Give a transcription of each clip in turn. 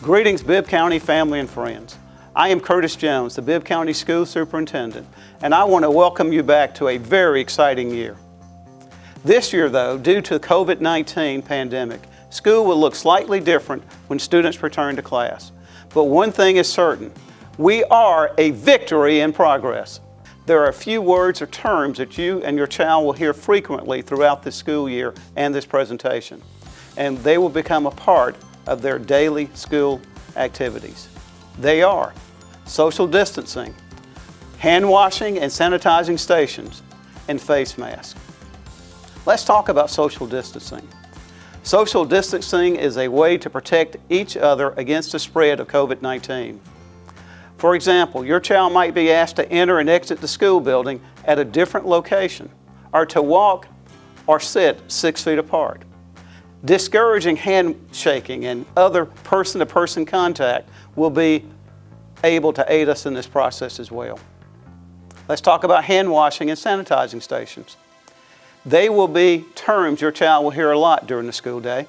Greetings, Bibb County family and friends. I am Curtis Jones, the Bibb County School Superintendent, and I want to welcome you back to a very exciting year. This year, though, due to the COVID-19 pandemic, school will look slightly different when students return to class. But one thing is certain, we are a victory in progress. There are a few words or terms that you and your child will hear frequently throughout this school year and this presentation, and they will become a part of their daily school activities. They are social distancing, hand washing and sanitizing stations, and face masks. Let's talk about social distancing. Social distancing is a way to protect each other against the spread of COVID-19. For example, your child might be asked to enter and exit the school building at a different location, or to walk or sit 6 feet apart. Discouraging handshaking and other person-to-person contact will be able to aid us in this process as well. Let's talk about hand washing and sanitizing stations. They will be terms your child will hear a lot during the school day.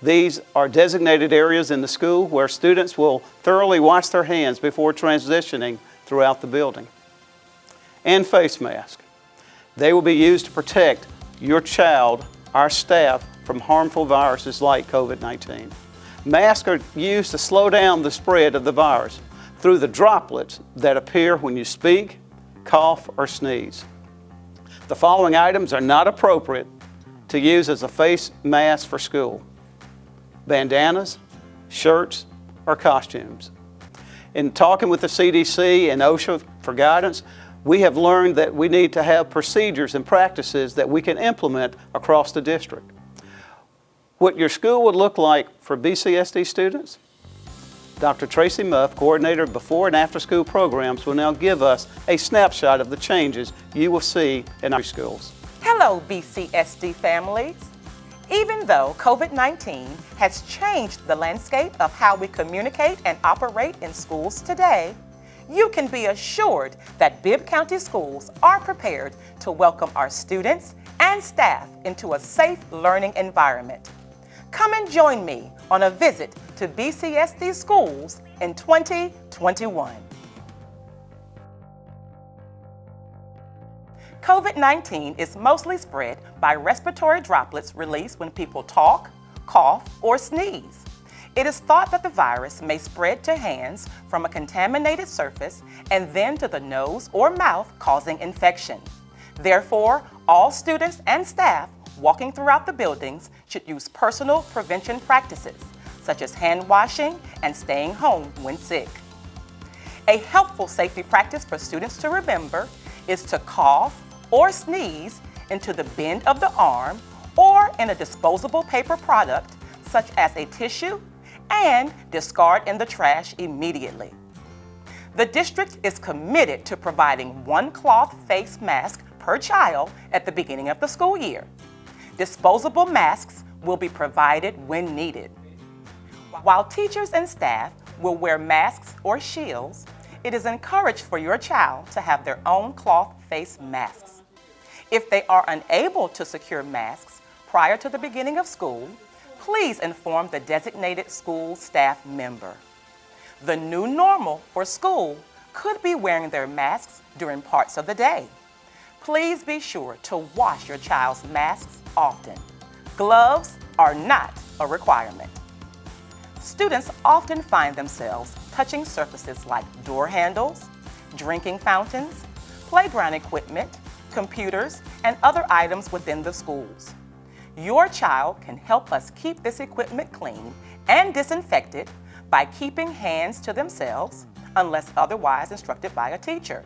These are designated areas in the school where students will thoroughly wash their hands before transitioning throughout the building. And face masks. They will be used to protect your child, our staff, from harmful viruses like COVID-19. Masks are used to slow down the spread of the virus through the droplets that appear when you speak, cough, or sneeze. The following items are not appropriate to use as a face mask for school: bandanas, shirts, or costumes. In talking with the CDC and OSHA for guidance, we have learned that we need to have procedures and practices that we can implement across the district. What your school would look like for BCSD students? Dr. Tracy Muff, coordinator of before and after school programs, will now give us a snapshot of the changes you will see in our schools. Hello, BCSD families. Even though COVID-19 has changed the landscape of how we communicate and operate in schools today, you can be assured that Bibb County schools are prepared to welcome our students and staff into a safe learning environment. Come and join me on a visit to BCSD schools in 2021. COVID-19 is mostly spread by respiratory droplets released when people talk, cough, or sneeze. It is thought that the virus may spread to hands from a contaminated surface and then to the nose or mouth, causing infection. Therefore, all students and staff walking throughout the buildings should use personal prevention practices, such as hand washing and staying home when sick. A helpful safety practice for students to remember is to cough or sneeze into the bend of the arm or in a disposable paper product, such as a tissue, and discard in the trash immediately. The district is committed to providing one cloth face mask per child at the beginning of the school year. Disposable masks will be provided when needed. While teachers and staff will wear masks or shields, it is encouraged for your child to have their own cloth face masks. If they are unable to secure masks prior to the beginning of school, please inform the designated school staff member. The new normal for school could be wearing their masks during parts of the day. Please be sure to wash your child's masks often. Gloves are not a requirement. Students often find themselves touching surfaces like door handles, drinking fountains, playground equipment, computers, and other items within the schools. Your child can help us keep this equipment clean and disinfected by keeping hands to themselves unless otherwise instructed by a teacher.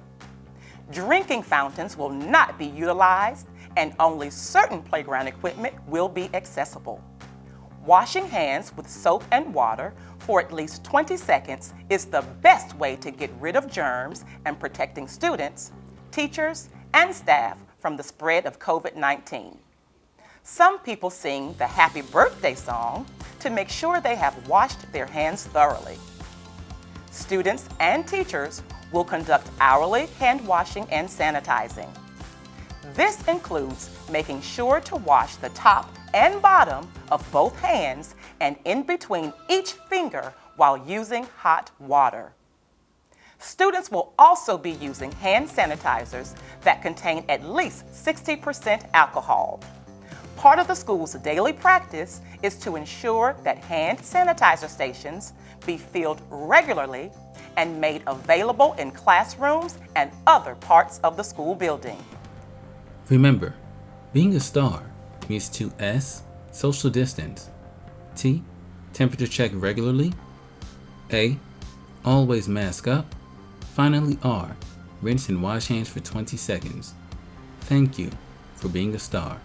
Drinking fountains will not be utilized and only certain playground equipment will be accessible. Washing hands with soap and water for at least 20 seconds is the best way to get rid of germs and protecting students, teachers, and staff from the spread of COVID-19. Some people sing the happy birthday song to make sure they have washed their hands thoroughly. Students and teachers will conduct hourly hand washing and sanitizing. This includes making sure to wash the top and bottom of both hands and in between each finger while using hot water. Students will also be using hand sanitizers that contain at least 60% alcohol. Part of the school's daily practice is to ensure that hand sanitizer stations be filled regularly and made available in classrooms and other parts of the school building. Remember, being a star means to S, social distance, T, temperature check regularly, A, always mask up, finally R, rinse and wash hands for 20 seconds. Thank you for being a star.